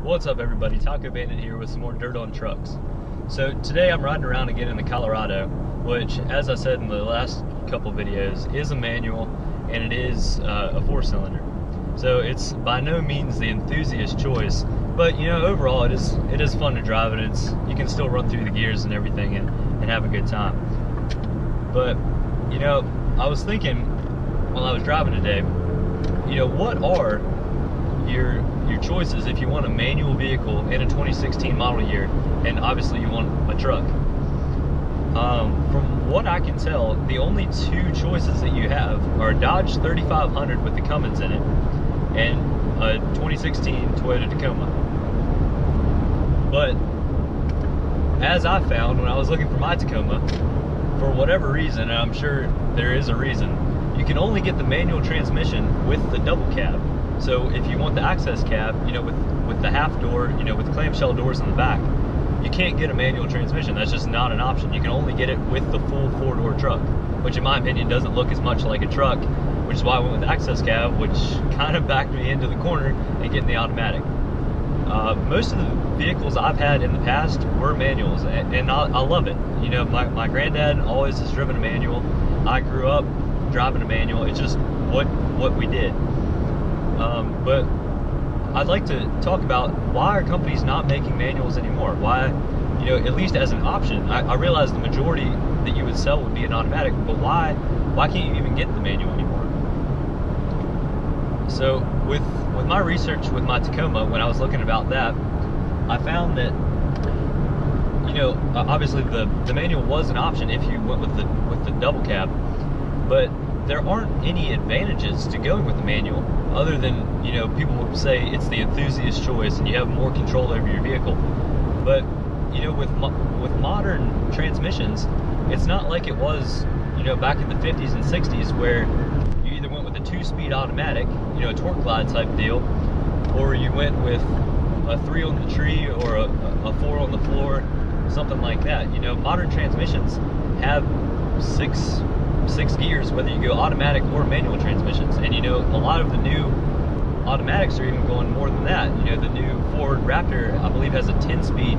What's up, everybody? Taco Bandit here with some more dirt on trucks. So today I'm riding around again in the Colorado, which, as I said in the last couple videos, is a manual and it is a 4-cylinder. So it's by no means the enthusiast choice, but you know, overall it is fun to drive, and you can still run through the gears and everything and have a good time. But you know, I was thinking while I was driving today, you know, what are your choices if you want a manual vehicle in a 2016 model year, and obviously you want a truck. From what I can tell, the only two choices that you have are a Dodge 3500 with the Cummins in it and a 2016 Toyota Tacoma. But as I found when I was looking for my Tacoma, for whatever reason, and I'm sure there is a reason, you can only get the manual transmission with the double cab. So if you want the access cab, you know, with the half door, you know, with clamshell doors in the back, you can't get a manual transmission. That's just not an option. You can only get it with the full 4-door truck, which in my opinion doesn't look as much like a truck, which is why I went with the access cab, which kind of backed me into the corner and getting the automatic. Most of the vehicles I've had in the past were manuals, and I love it. You know, my granddad always has driven a manual. I grew up driving a manual. It's just what we did. But I'd like to talk about why are companies not making manuals anymore? Why, you know, at least as an option. I realize the majority that you would sell would be an automatic, but why can't you even get the manual anymore? So with my research with my Tacoma, when I was looking about that, I found that, you know, obviously the manual was an option if you went with the double cab, but there aren't any advantages to going with the manual other than, you know, people would say it's the enthusiast choice and you have more control over your vehicle. But you know, with modern transmissions, it's not like it was, you know, back in the 50s and 60s where you either went with a 2-speed automatic, you know, a torque glide type deal, or you went with a 3 on the tree or a 4 on the floor, something like that. You know, modern transmissions have six gears, whether you go automatic or manual transmissions. And you know, a lot of the new automatics are even going more than that. You know, the new Ford Raptor, I believe, has a 10-speed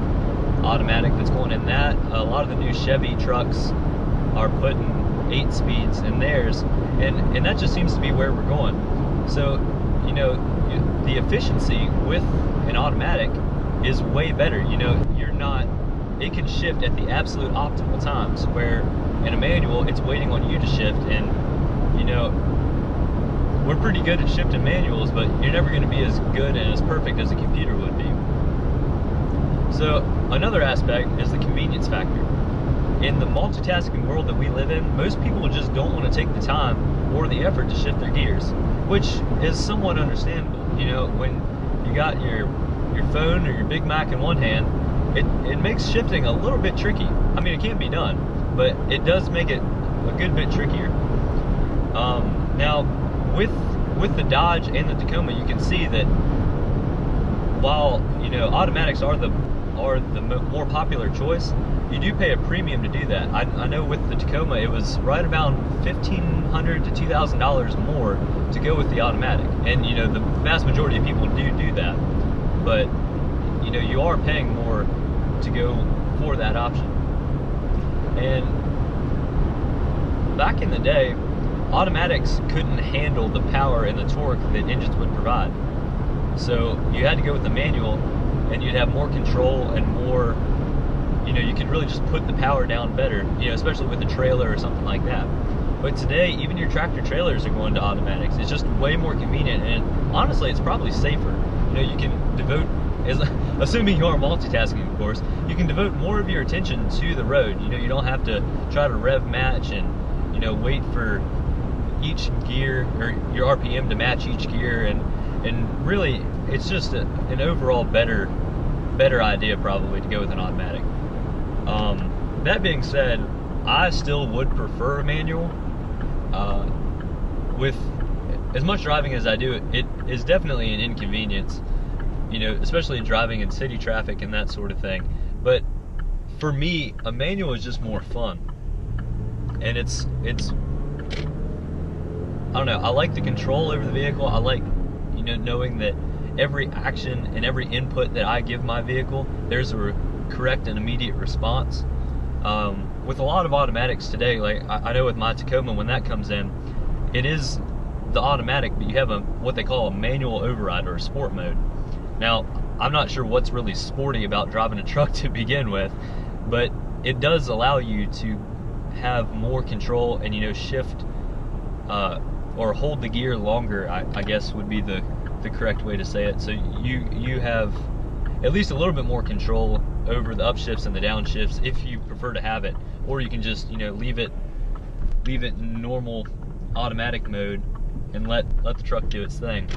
automatic that's going in that. A lot of the new Chevy trucks are putting 8 speeds in theirs, and that just seems to be where we're going. So, you know, the efficiency with an automatic is way better. You know, it can shift at the absolute optimal times, where in a manual it's waiting on you to shift. And you know, we're pretty good at shifting manuals, but you're never going to be as good and as perfect as a computer would be. So another aspect is the convenience factor. In the multitasking world that we live in, most people just don't want to take the time or the effort to shift their gears, which is somewhat understandable. You know, when you got your phone or your Big Mac in one hand, it makes shifting a little bit tricky. I mean, it can be done, but it does make it a good bit trickier. Now, with the Dodge and the Tacoma, you can see that while, you know, automatics are the more popular choice, you do pay a premium to do that. I know with the Tacoma, it was right about $1,500 to $2,000 more to go with the automatic, and you know, the vast majority of people do that. But you know, you are paying more to go for that option. And back in the day, automatics couldn't handle the power and the torque that engines would provide. So you had to go with the manual, and you'd have more control and more, you know, you could really just put the power down better, you know, especially with a trailer or something like that. But today, even your tractor trailers are going to automatics. It's just way more convenient, and honestly, it's probably safer. You know, you can devote, assuming you are multitasking, of course, you can devote more of your attention to the road. You know, you don't have to try to rev match and, you know, wait for each gear or your RPM to match each gear, and really, it's just an overall better idea probably to go with an automatic. That being said, I still would prefer a manual. With as much driving as I do, it is definitely an inconvenience, you know, especially driving in city traffic and that sort of thing. But for me, a manual is just more fun, and it's I don't know, I like the control over the vehicle. I like, you know, knowing that every action and every input that I give my vehicle, there's a correct and immediate response. With a lot of automatics today, like I know with my Tacoma, when that comes in, it is the automatic, but you have what they call a manual override or a sport mode. Now, I'm not sure what's really sporty about driving a truck to begin with, but it does allow you to have more control and, you know, shift or hold the gear longer, I guess would be the correct way to say it. So you have at least a little bit more control over the upshifts and the downshifts if you prefer to have it, or you can just, you know, leave it in normal automatic mode and let the truck do its thing.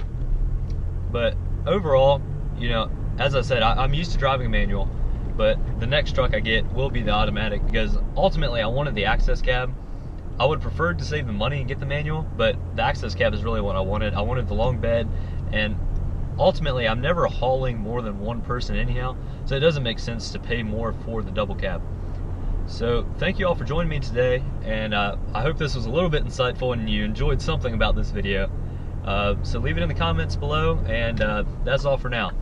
But overall, you know, as I said, I'm used to driving a manual, but the next truck I get will be the automatic, because ultimately I wanted the access cab. I would prefer to save the money and get the manual, but the access cab is really what I wanted. I wanted the long bed, and ultimately I'm never hauling more than one person anyhow, so it doesn't make sense to pay more for the double cab. So thank you all for joining me today, and I hope this was a little bit insightful and you enjoyed something about this video. So leave it in the comments below, and that's all for now.